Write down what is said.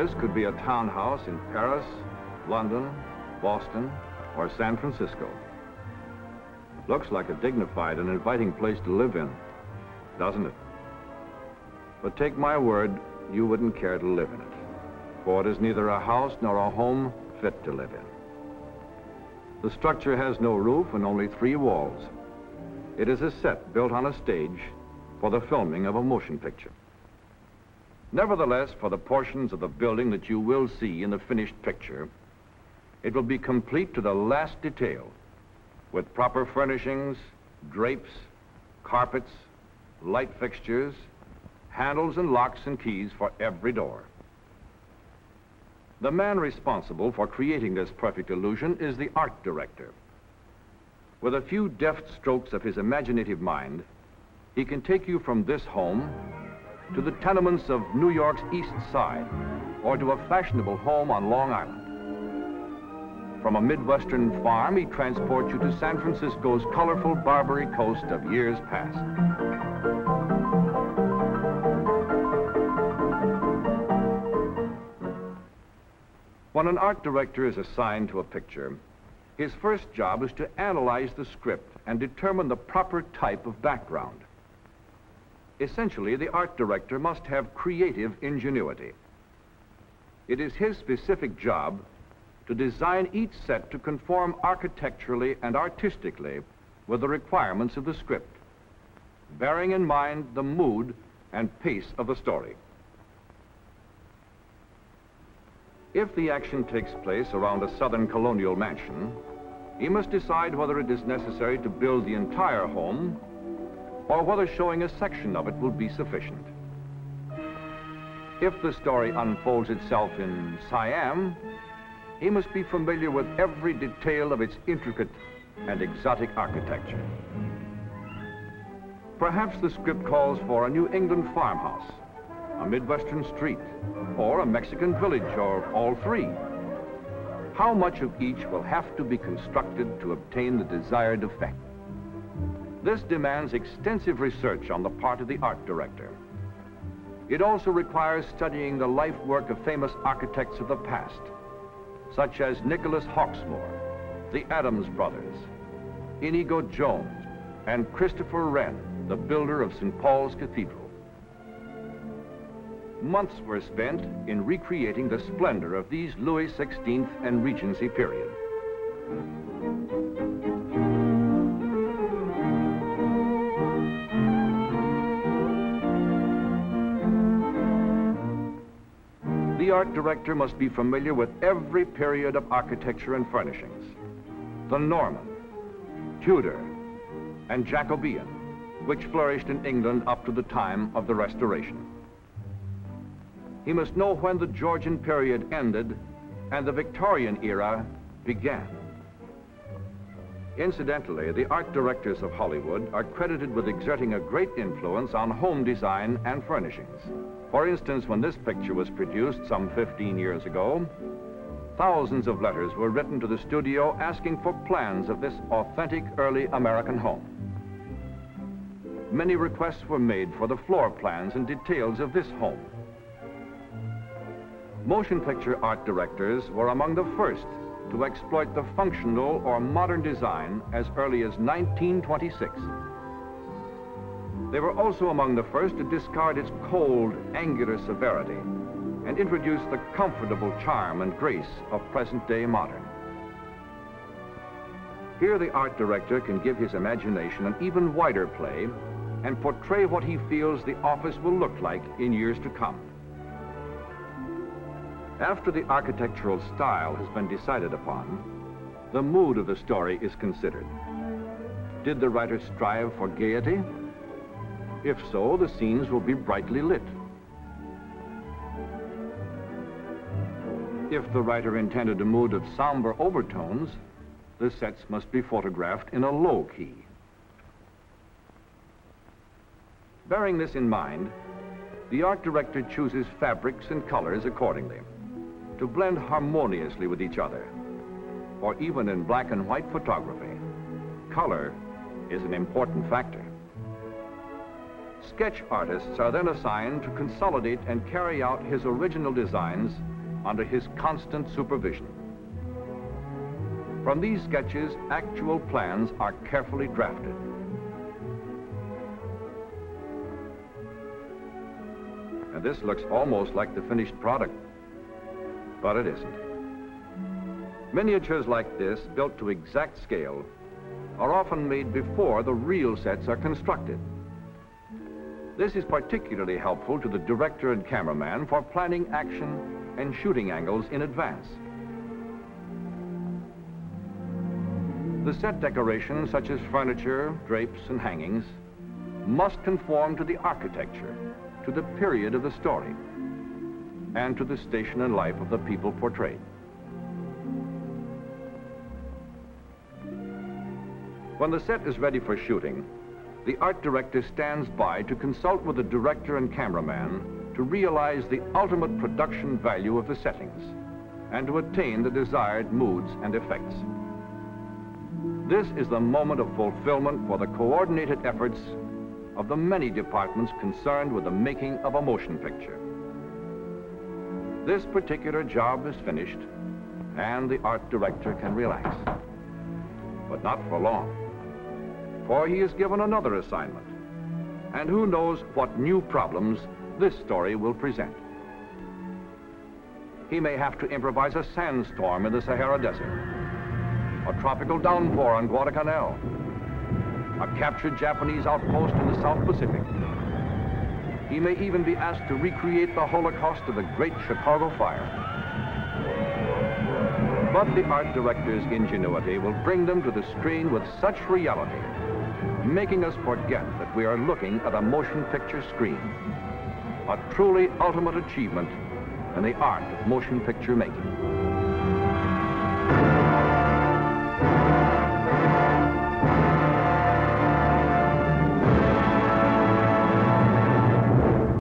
This could be a townhouse in Paris, London, Boston, or San Francisco. Looks like a dignified and inviting place to live in, doesn't it? But take my word, you wouldn't care to live in it, for it is neither a house nor a home fit to live in. The structure has no roof and only 3 walls. It is a set built on a stage for the filming of a motion picture. Nevertheless, for the portions of the building that you will see in the finished picture, it will be complete to the last detail, with proper furnishings, drapes, carpets, light fixtures, handles and locks and keys for every door. The man responsible for creating this perfect illusion is the art director. With a few deft strokes of his imaginative mind, he can take you from this home to the tenements of New York's East Side, or to a fashionable home on Long Island. From a Midwestern farm, he transports you to San Francisco's colorful Barbary coast of years past. When an art director is assigned to a picture, his first job is to analyze the script and determine the proper type of background. Essentially, the art director must have creative ingenuity. It is his specific job to design each set to conform architecturally and artistically with the requirements of the script, bearing in mind the mood and pace of the story. If the action takes place around a southern colonial mansion, he must decide whether it is necessary to build the entire home or whether showing a section of it will be sufficient. If the story unfolds itself in Siam, he must be familiar with every detail of its intricate and exotic architecture. Perhaps the script calls for a New England farmhouse, a Midwestern street, or a Mexican village, or all 3. How much of each will have to be constructed to obtain the desired effect? This demands extensive research on the part of the art director. It also requires studying the life work of famous architects of the past, such as Nicholas Hawksmoor, the Adams brothers, Inigo Jones, and Christopher Wren, the builder of St. Paul's Cathedral. Months were spent in recreating the splendor of these Louis XVI and Regency period. The art director must be familiar with every period of architecture and furnishings: the Norman, Tudor, and Jacobean, which flourished in England up to the time of the Restoration. He must know when the Georgian period ended and the Victorian era began. Incidentally, the art directors of Hollywood are credited with exerting a great influence on home design and furnishings. For instance, when this picture was produced some 15 years ago, thousands of letters were written to the studio asking for plans of this authentic early American home. Many requests were made for the floor plans and details of this home. Motion picture art directors were among the first to exploit the functional or modern design as early as 1926. They were also among the first to discard its cold, angular severity and introduce the comfortable charm and grace of present-day modern. Here the art director can give his imagination an even wider play and portray what he feels the office will look like in years to come. After the architectural style has been decided upon, the mood of the story is considered. Did the writer strive for gaiety? If so, the scenes will be brightly lit. If the writer intended a mood of somber overtones, the sets must be photographed in a low key. Bearing this in mind, the art director chooses fabrics and colors accordingly to blend harmoniously with each other. For even in black and white photography, color is an important factor. Sketch artists are then assigned to consolidate and carry out his original designs under his constant supervision. From these sketches, actual plans are carefully drafted. And this looks almost like the finished product, but it isn't. Miniatures like this, built to exact scale, are often made before the real sets are constructed. This is particularly helpful to the director and cameraman for planning action and shooting angles in advance. The set decorations, such as furniture, drapes, and hangings, must conform to the architecture, to the period of the story, and to the station in life of the people portrayed. When the set is ready for shooting, the art director stands by to consult with the director and cameraman to realize the ultimate production value of the settings and to attain the desired moods and effects. This is the moment of fulfillment for the coordinated efforts of the many departments concerned with the making of a motion picture. This particular job is finished and the art director can relax, but not for long, for he is given another assignment, and who knows what new problems this story will present. He may have to improvise a sandstorm in the Sahara Desert, a tropical downpour on Guadalcanal, a captured Japanese outpost in the South Pacific. He may even be asked to recreate the Holocaust of the Great Chicago Fire. But the art director's ingenuity will bring them to the screen with such reality, making us forget that we are looking at a motion picture screen, a truly ultimate achievement in the art of motion picture making.